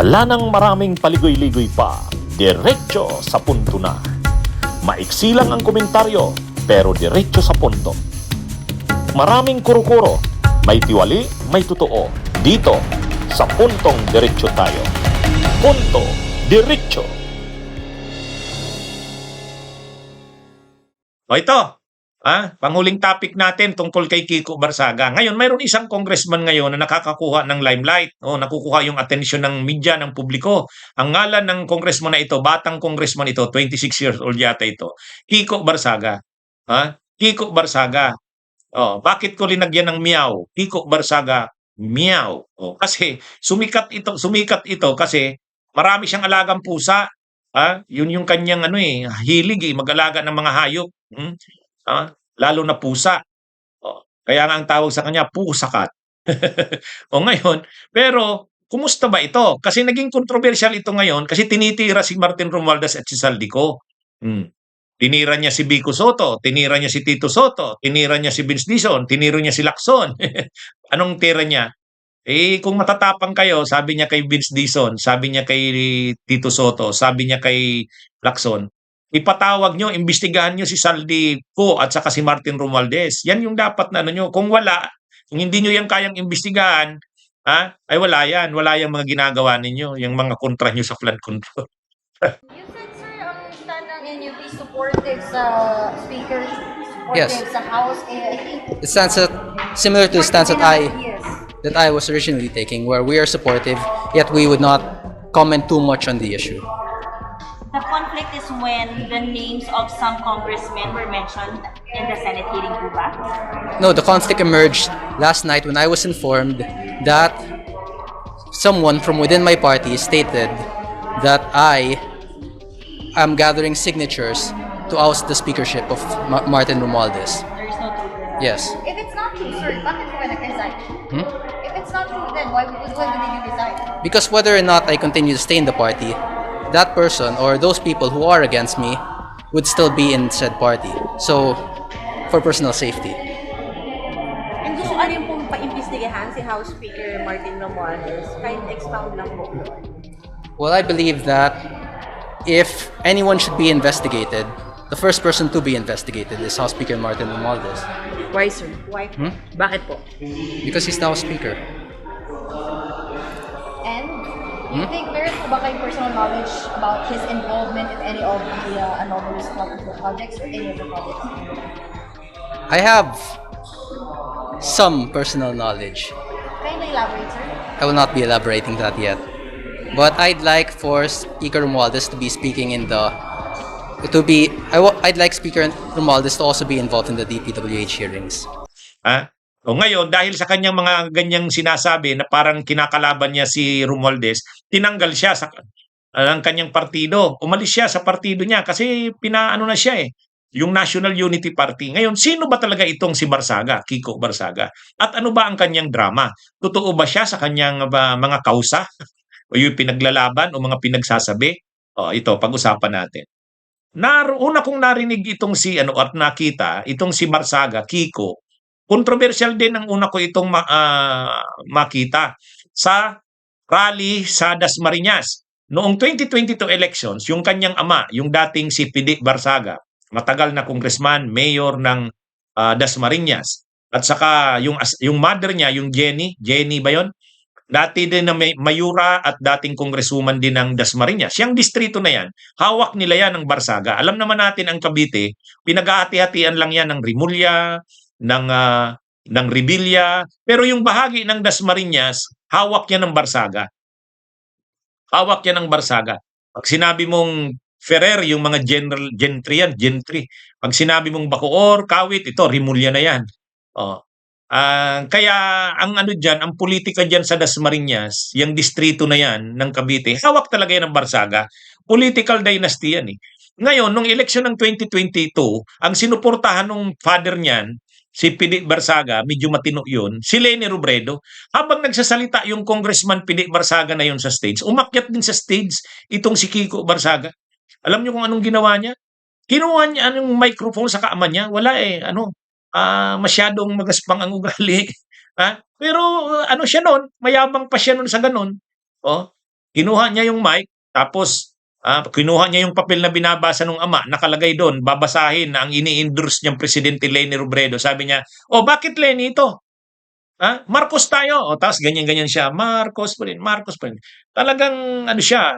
Wala nang maraming paligoy-ligoy pa, diretso sa punto na. Maiksi lang ang komentaryo, pero diretso sa punto. Maraming kuro-kuro, may tiwali, may totoo. Dito, sa puntong diretso tayo. Punto, diretso. O ito, panghuling topic natin tungkol kay Kiko Barsaga. Ngayon, mayroon isang congressman ngayon na nakakakuha ng limelight, nakukuha yung atensyon ng media, ng publiko. Ang ngalan ng congressman na ito, batang congressman ito, 26 years old yata ito, Kiko Barsaga. Kiko Barsaga. Bakit ko linagyan ng meow? Kiko Barsaga, meow. Kasi sumikat ito kasi marami siyang alagang pusa. Yun yung kanyang hilig mag-alaga ng mga hayop. Lalo na pusa. Kaya nga ang tawag sa kanya, pusakat. Ngayon, pero kumusta ba ito? Kasi naging controversial ito ngayon kasi tinitira si Martin Romualdez at si Saldico. Tinira niya si Vico Soto, tinira niya si Tito Soto, tinira niya si Vince Dizon, tinira niya si Lacson. Anong tira niya? Kung matatapang kayo, sabi niya kay Vince Dizon, sabi niya kay Tito Soto, sabi niya kay Lacson, ipatawag nyo, imbestigahan nyo si Saldico at saka si Martin Romualdez. Yan yung dapat na nyo. Kung wala, kung hindi nyo yan kayang imbestigahan, ay wala yan. Wala yung mga ginagawa ninyo, yung mga kontra nyo sa flood control. You said, sir, ang stand ng NUP supportive sa speaker, supportive Yes. sa House. I think The stance similar to the stance Yes. that I was originally taking, where we are supportive, yet we would not comment too much on the issue. The conflict is when the names of some congressmen were mentioned in the Senate hearing, po ba? No, the conflict emerged last night when I was informed that someone from within my party stated that I am gathering signatures to oust the speakership of Martin Romualdez. There is no truth in that. Yes. If it's not true, sir, bakit ka nag-resign? Hmm? If it's not true, then why did you resign? Because whether or not I continue to stay in the party, that person or those people who are against me would still be in said party. So, for personal safety. And gusto ka rin pong paimbestigahan si House Speaker Martin Romualdez. Kahit expound lang po. Well, I believe that if anyone should be investigated, the first person to be investigated is House Speaker Martin Romualdez. Why, sir? Why? Bakit po? Because he's now Speaker. And you think meron po ba kayong personal knowledge about his involvement in any of the anomalous flood control projects or any of the projects? I have some personal knowledge. Can you elaborate, sir? I will not be elaborating that yet. But I'd like for Speaker Romualdez to be speaking in the... I'd like Speaker Romualdez to also be involved in the DPWH hearings. Ngayon, dahil sa kanyang mga ganyang sinasabi na parang kinakalaban niya si Romualdez, tinanggal siya ng kanyang partido. Umalis siya sa partido niya kasi pinaano na siya yung National Unity Party. Ngayon, sino ba talaga itong si Barsaga, Kiko Barsaga? At ano ba ang kanyang drama? Totoo ba siya sa kanyang mga kausa? O yung pinaglalaban o mga pinagsasabi? Ito, pag-usapan natin. Una kong narinig itong at nakita, itong si Barsaga, Kiko, controversial din ang una ko itong makita sa rally sa Dasmariñas. Noong 2022 elections, yung kanyang ama, yung dating si Pidi Barsaga, matagal na congressman, mayor ng Dasmariñas, at saka yung mother niya, yung Jenny ba yon? Dati din na mayura at dating congresswoman din ng Dasmariñas. Siyang distrito na yan, hawak nila yan ng Barsaga. Alam naman natin ang Cavite, pinag-aati-hatian lang yan ng Rimulya, ng Revilla, pero yung bahagi ng Dasmariñas, hawak yan ng Barsaga. Hawak yan ng Barsaga. Pag sinabi mong Ferrer, yung mga gentry yan, gentry. Pag sinabi mong Bacoor, Kawit, ito, Rimulya na yan. Kaya ang ang politika diyan sa Dasmariñas, yung distrito na yan ng Cavite, hawak talaga yan ng Barsaga. Political dynasty yan Ngayon, nung eleksyon ng 2022, ang sinuportahan ng father niyan, si Pidi Barsaga, medyo matino yun, si Leni Robredo, habang nagsasalita yung Congressman Pidi Barsaga na yun sa stage, umakyat din sa stage itong si Kiko Barsaga. Alam niyo kung anong ginawa niya? Kinuha niya anong microphone sa kaama niya, wala masyadong magaspang ang ugali. Pero siya noon, mayabang pa siya noon sa ganun. Kinuha niya yung mic, tapos kinuha niya yung papel na binabasa ng ama, nakalagay doon, babasahin na ang ini-endorse niyang Presidente Leni Robredo. Sabi niya, "Oh, bakit Leni ito? Marcos tayo." O tapos ganyan-ganyan siya, Marcos pa rin, Marcos pa rin. Talagang ano siya,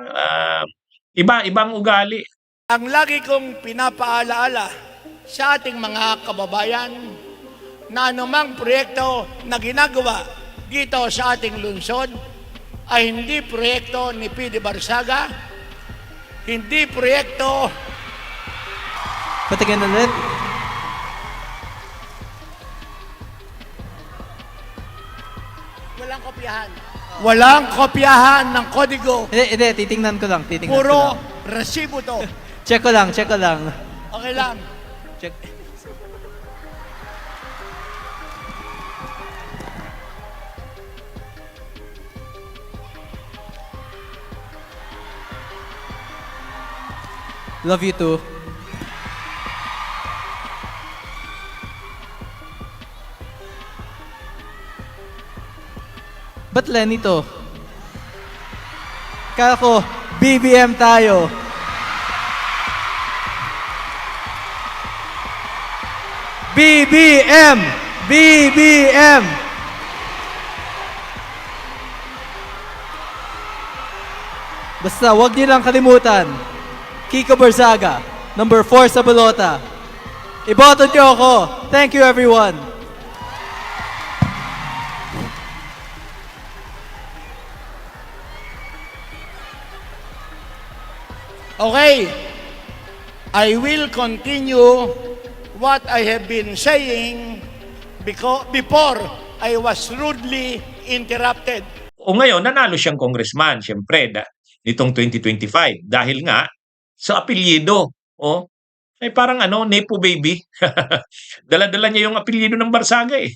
ibang ugali. Ang lagi kong pinapaalaala sa ating mga kababayan na anumang proyekto na ginagawa dito sa ating lungsod ay hindi proyekto ni P.D. Barsaga, hindi proyekto Patingin ulit. walang kopyahan. Walang kopyahan ng kodigo. Hindi, titingnan ko lang. Puro resibo to. Check ko lang. Okay lang. Check. Love you too. Ba't Lenny to? Kala ko, BBM tayo. BBM! BBM! Basta, wag niyo lang kalimutan. Kiko Barzaga, number 4 sa balota. Iboto niyo ako. Thank you, everyone. Okay. I will continue what I have been saying before I was rudely interrupted. O ngayon, nanalo siyang congressman, siyempre, nitong 2025. Dahil nga, sa apelyido. Ay parang Nepo baby. Dala-dala niya yung apelyido ng Barsaga eh.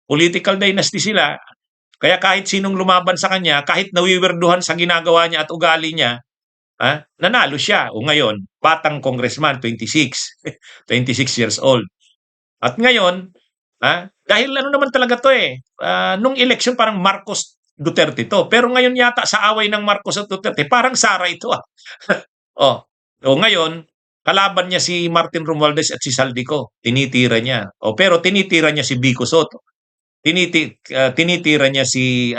Political dynasty sila. Kaya kahit sinong lumaban sa kanya, kahit nawiwirduhan sa ginagawa niya at ugali niya, nanalo siya. O ngayon, batang congressman, 26. 26 years old. At ngayon, dahil naman talaga to nung election parang Marcos Duterte to. Pero ngayon yata sa away ng Marcos at Duterte, parang Sara ito ngayon, kalaban niya si Martin Romualdez at si Saldico. Tinitira niya. Pero tinitira niya si Vico Soto. Tinitira niya si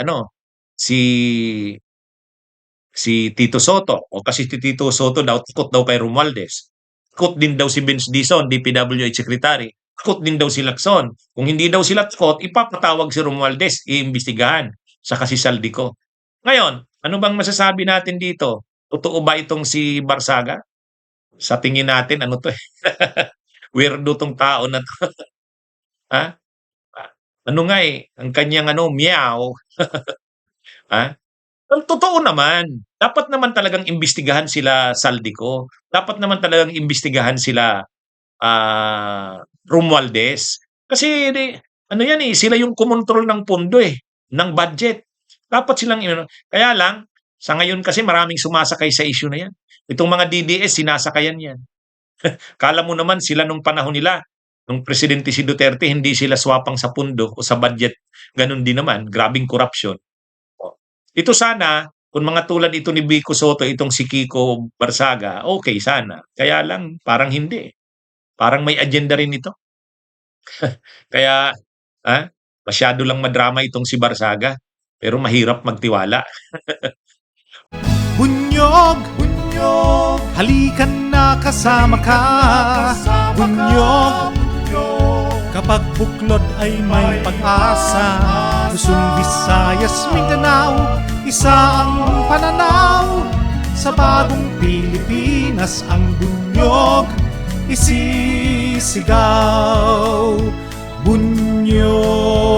Tito Soto. Kasi si Tito Soto daw, takot daw kay Romualdez. Takot din daw si Vince Dizon, DPWH Secretary. Takot din daw si Lacson. Kung hindi daw sila takot, ipapatawag si Romualdez, iimbestigahan. Saka si Saldico. Ngayon, ano bang masasabi natin dito? Totoo ba itong si Barsaga? Sa tingin natin, weirdo tong tao na to. Ano nga ang kanyang meow. Ang totoo naman, dapat naman talagang imbestigahan sila Saldico. Dapat naman talagang imbestigahan sila Romualdez. Kasi sila yung kumontrol ng pondo ng budget. Dapat silang kaya lang sa ngayon kasi maraming sumasakay sa issue na yan. Itong mga DDS sinasakayan yan. Kala mo naman sila nung panahon nila, nung presidente si Duterte, hindi sila swapang sa pundo o sa budget. Ganun din naman, grabing corruption. Ito sana, kung mga tulad ito ni Vico Soto, itong si Kiko Barsaga, okay sana. Kaya lang, parang hindi. Parang may agenda rin ito. Kaya, masyado lang madrama itong si Barsaga. Pero mahirap magtiwala. Bunyog, bunyog, halikan na kasama ka. Bunyog, kapag buklod ay may pag-asa. Luzon, Visayas, Mindanao, isa ang pananaw. Sa bagong Pilipinas ang bunyog isisigaw. Bunyog.